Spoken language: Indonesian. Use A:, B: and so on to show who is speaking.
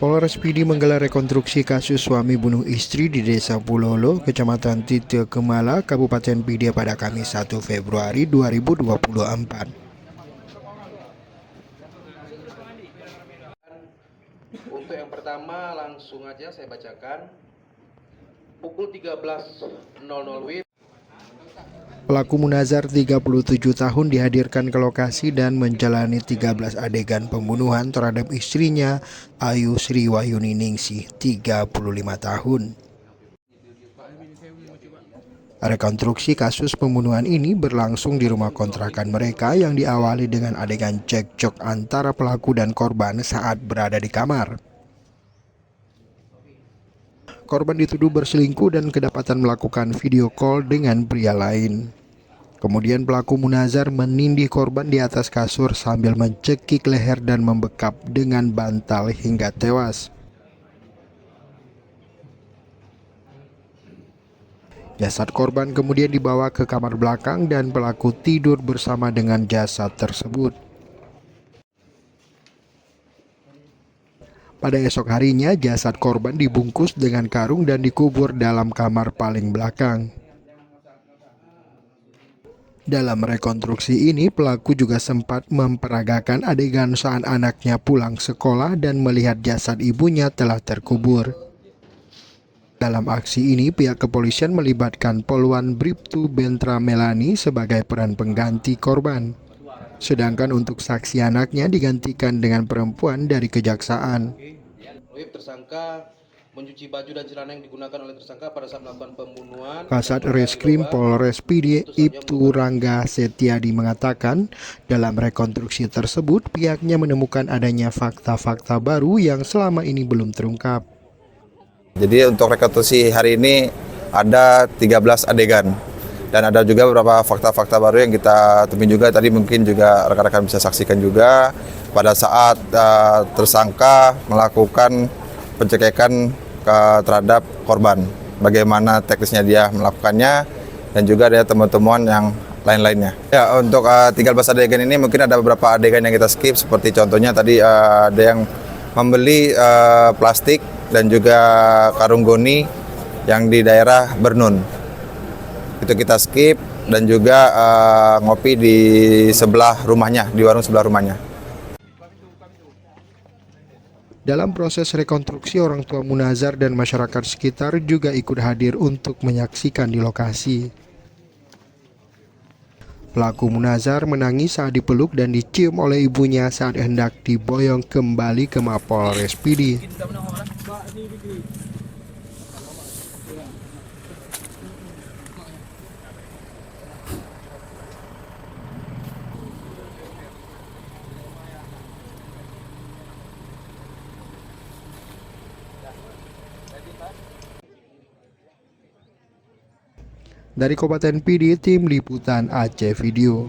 A: Polres Pidi menggelar rekonstruksi kasus suami bunuh istri di Desa Pulolo, Kecamatan Tite Kemala, Kabupaten Pidi pada Kamis 1 Februari 2024.
B: Untuk yang pertama langsung aja saya bacakan. Pukul 13.00 WIB.
A: Pelaku Munazar 37 tahun dihadirkan ke lokasi dan menjalani 13 adegan pembunuhan terhadap istrinya Ayu Sri Wahyuni Ningsih 35 tahun. Rekonstruksi kasus pembunuhan ini berlangsung di rumah kontrakan mereka yang diawali dengan adegan cekcok antara pelaku dan korban saat berada di kamar. Korban dituduh berselingkuh dan kedapatan melakukan video call dengan pria lain. Kemudian pelaku Munazar menindih korban di atas kasur sambil mencekik leher dan membekap dengan bantal hingga tewas. Jasad korban kemudian dibawa ke kamar belakang dan pelaku tidur bersama dengan jasad tersebut. Pada esok harinya, jasad korban dibungkus dengan karung dan dikubur dalam kamar paling belakang. Dalam rekonstruksi ini, pelaku juga sempat memperagakan adegan saat anaknya pulang sekolah dan melihat jasad ibunya telah terkubur. Dalam aksi ini, pihak kepolisian melibatkan Poluan Bribtu Bentra Melani sebagai peran pengganti korban. Sedangkan untuk saksi anaknya digantikan dengan perempuan dari kejaksaan.
B: Tersangka mencuci baju dan celana yang digunakan oleh tersangka pada saat melakukan pembunuhan.
A: Kasat Reskrim Polres Pidi Ibtu Rangga Setiadi mengatakan, dalam rekonstruksi tersebut pihaknya menemukan adanya fakta-fakta baru yang selama ini belum terungkap.
C: Jadi untuk rekonstruksi hari ini ada 13 adegan dan ada juga beberapa fakta-fakta baru yang kita temui juga. Tadi mungkin juga rekan-rekan bisa saksikan juga pada saat tersangka melakukan pencegahan terhadap korban, bagaimana teknisnya dia melakukannya, dan juga ada temuan-temuan yang lain-lainnya. Ya, untuk 13 adegan ini mungkin ada beberapa adegan yang kita skip, seperti contohnya tadi ada yang membeli plastik dan juga karung goni yang di daerah Bernun. Itu kita skip, dan juga ngopi di sebelah rumahnya, di warung sebelah rumahnya.
A: Dalam proses rekonstruksi, orang tua Munazar dan masyarakat sekitar juga ikut hadir untuk menyaksikan di lokasi. Pelaku Munazar menangis saat dipeluk dan dicium oleh ibunya saat hendak diboyong kembali ke Mapolres Pidi. Dari Kabupaten Pidi, tim liputan Aceh Video.